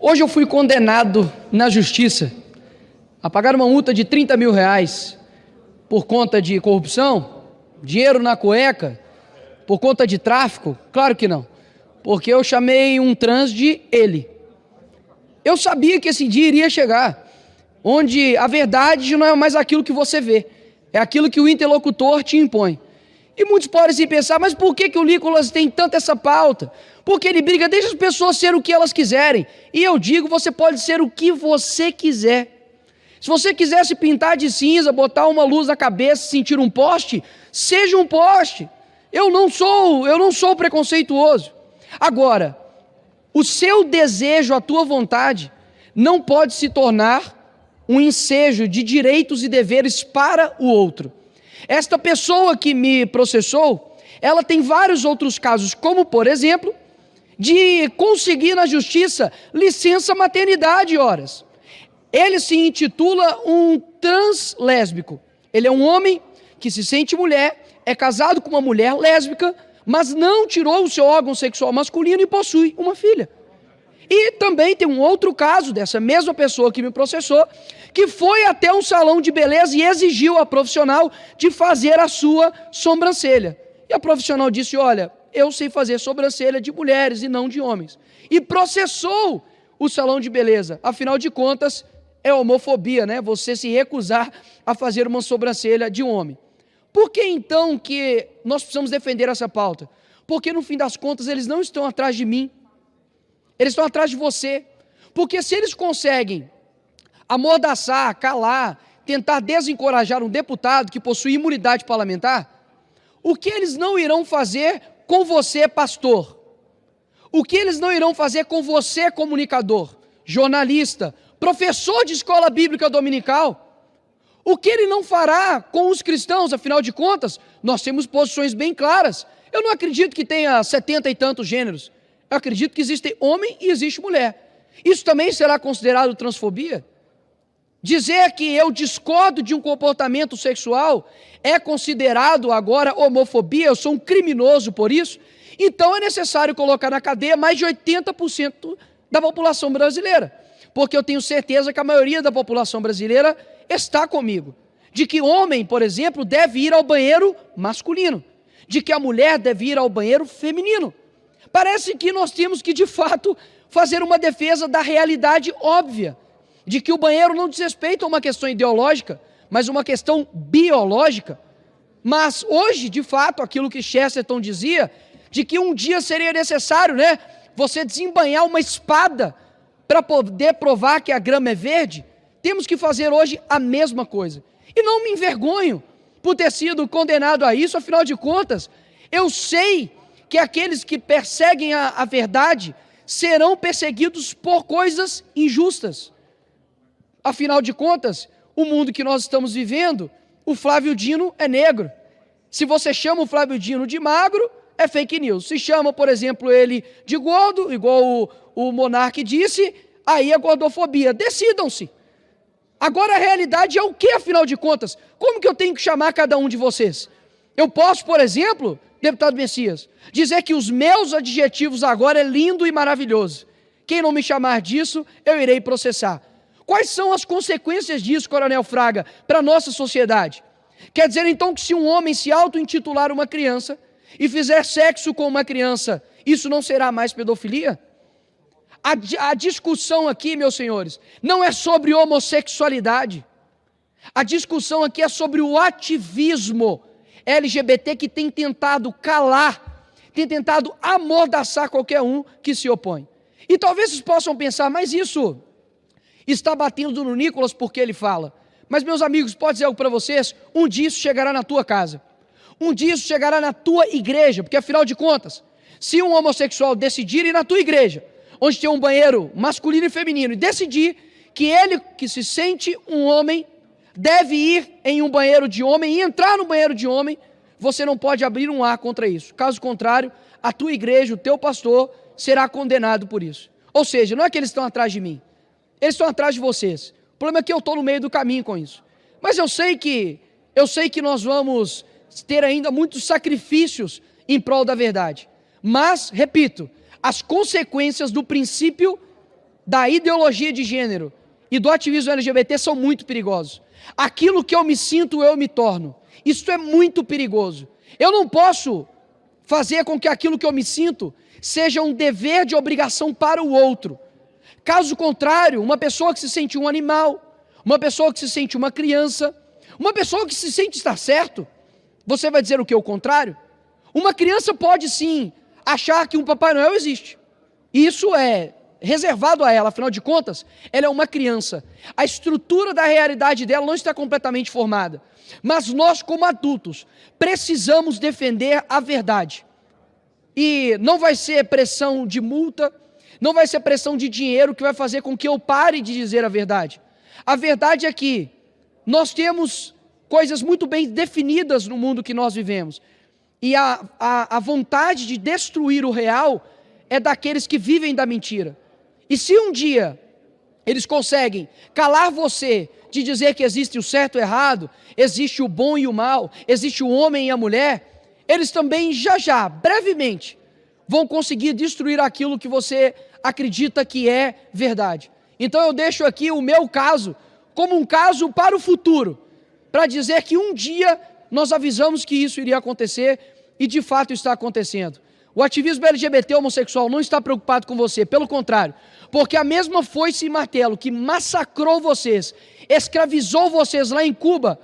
Hoje eu fui condenado na justiça a pagar uma multa de 30 mil reais por conta de corrupção, dinheiro na cueca, por conta de tráfico? Claro que não, porque eu chamei um trans de ele. Eu sabia que esse dia iria chegar, onde a verdade não é mais aquilo que você vê, é aquilo que o interlocutor te impõe. E muitos podem se pensar, mas por que o Nicolas tem tanta essa pauta? Porque ele briga, deixa as pessoas serem o que elas quiserem. E eu digo, você pode ser o que você quiser. Se você quiser se pintar de cinza, botar uma luz na cabeça, sentir um poste, seja um poste. Eu não sou preconceituoso. Agora, o seu desejo, a tua vontade, não pode se tornar um ensejo de direitos e deveres para o outro. Esta pessoa que me processou, ela tem vários outros casos, como por exemplo, de conseguir na justiça licença maternidade, horas. Ele se intitula um translésbico. Ele é um homem que se sente mulher, é casado com uma mulher lésbica, mas não tirou o seu órgão sexual masculino e possui uma filha. E também tem um outro caso dessa mesma pessoa que me processou, que foi até um salão de beleza e exigiu a profissional de fazer a sua sobrancelha. E a profissional disse, olha, eu sei fazer sobrancelha de mulheres e não de homens. E processou o salão de beleza. Afinal de contas, é homofobia, né? Você se recusar a fazer uma sobrancelha de um homem. Por que então que nós precisamos defender essa pauta? Porque no fim das contas eles não estão atrás de mim. Eles estão atrás de você. Porque se eles conseguem amordaçar, calar, tentar desencorajar um deputado que possui imunidade parlamentar, o que eles não irão fazer com você, pastor? O que eles não irão fazer com você, comunicador, jornalista, professor de escola bíblica dominical? O que ele não fará com os cristãos? Afinal de contas, nós temos posições bem claras. Eu não acredito que tenha 70 e tantos gêneros. Eu acredito que existe homem e existe mulher. Isso também será considerado transfobia? Dizer que eu discordo de um comportamento sexual é considerado agora homofobia? Eu sou um criminoso por isso? Então é necessário colocar na cadeia mais de 80% da população brasileira. Porque eu tenho certeza que a maioria da população brasileira está comigo. De que homem, por exemplo, deve ir ao banheiro masculino. De que a mulher deve ir ao banheiro feminino. Parece que nós temos que, de fato, fazer uma defesa da realidade óbvia. De que o banheiro não diz respeito a uma questão ideológica, mas uma questão biológica. Mas hoje, de fato, aquilo que Chesterton dizia, de que um dia seria necessário, né, você desembainhar uma espada para poder provar que a grama é verde, temos que fazer hoje a mesma coisa. E não me envergonho por ter sido condenado a isso, afinal de contas, eu sei que aqueles que perseguem a verdade serão perseguidos por coisas injustas. Afinal de contas, o mundo que nós estamos vivendo, o Flávio Dino é negro. Se você chama o Flávio Dino de magro, é fake news. Se chama, por exemplo, ele de gordo, igual o Monark disse, aí é gordofobia. Decidam-se. Agora a realidade é o que, afinal de contas? Como que eu tenho que chamar cada um de vocês? Eu posso, por exemplo, deputado Messias, dizer que os meus adjetivos agora é lindo e maravilhoso. Quem não me chamar disso, eu irei processar. Quais são as consequências disso, Coronel Fraga, para a nossa sociedade? Quer dizer então que se um homem se auto-intitular uma criança e fizer sexo com uma criança, isso não será mais pedofilia? A discussão aqui, meus senhores, não é sobre homossexualidade. A discussão aqui é sobre o ativismo LGBT que tem tentado calar, tem tentado amordaçar qualquer um que se opõe. E talvez vocês possam pensar, mas isso está batendo no Nicolas porque ele fala. Mas, meus amigos, pode dizer algo para vocês? Um dia isso chegará na tua casa. Um dia isso chegará na tua igreja, porque afinal de contas, se um homossexual decidir ir na tua igreja, onde tem um banheiro masculino e feminino, e decidir que ele, que se sente um homem, deve ir em um banheiro de homem e entrar no banheiro de homem, você não pode abrir um ar contra isso. Caso contrário, a tua igreja, o teu pastor, será condenado por isso. Ou seja, não é que eles estão atrás de mim, eles estão atrás de vocês. O problema é que eu estou no meio do caminho com isso. Mas eu sei que nós vamos ter ainda muitos sacrifícios em prol da verdade. Mas, repito, as consequências do princípio da ideologia de gênero e do ativismo LGBT são muito perigosos. Aquilo que eu me sinto, eu me torno. Isso é muito perigoso. Eu não posso fazer com que aquilo que eu me sinto seja um dever de obrigação para o outro. Caso contrário, uma pessoa que se sente um animal, uma pessoa que se sente uma criança, uma pessoa que se sente estar certo, você vai dizer o que? O contrário? Uma criança pode sim achar que um Papai Noel existe. E isso é reservado a ela, afinal de contas, ela é uma criança. A estrutura da realidade dela não está completamente formada. Mas nós, como adultos, precisamos defender a verdade. E não vai ser pressão de multa, não vai ser pressão de dinheiro que vai fazer com que eu pare de dizer a verdade. A verdade é que nós temos coisas muito bem definidas no mundo que nós vivemos. E a vontade de destruir o real é daqueles que vivem da mentira. E se um dia eles conseguem calar você de dizer que existe o certo e o errado, existe o bom e o mal, existe o homem e a mulher, eles também já, brevemente, vão conseguir destruir aquilo que você acredita que é verdade. Então eu deixo aqui o meu caso como um caso para o futuro, para dizer que um dia nós avisamos que isso iria acontecer e de fato está acontecendo. O ativismo LGBT homossexual não está preocupado com você, pelo contrário, porque a mesma foice e martelo que massacrou vocês, escravizou vocês lá em Cuba,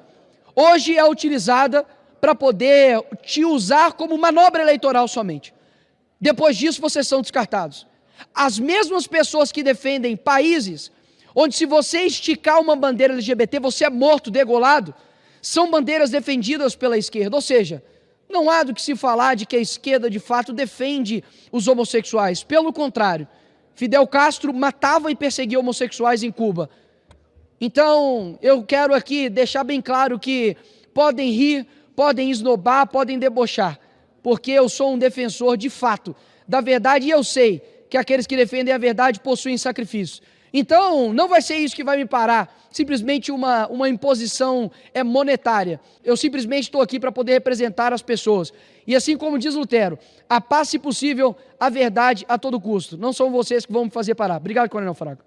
hoje é utilizada para poder te usar como manobra eleitoral somente. Depois disso vocês são descartados. As mesmas pessoas que defendem países onde se você esticar uma bandeira LGBT você é morto, degolado, são bandeiras defendidas pela esquerda, ou seja, não há do que se falar de que a esquerda de fato defende os homossexuais. Pelo contrário, Fidel Castro matava e perseguia homossexuais em Cuba. Então, eu quero aqui deixar bem claro que podem rir, podem esnobar, podem debochar, porque eu sou um defensor de fato da verdade e eu sei que aqueles que defendem a verdade possuem sacrifício. Então, não vai ser isso que vai me parar, simplesmente uma imposição monetária. Eu simplesmente estou aqui para poder representar as pessoas. E assim como diz Lutero, a paz se possível, a verdade a todo custo. Não são vocês que vão me fazer parar. Obrigado, Coronel Fraga.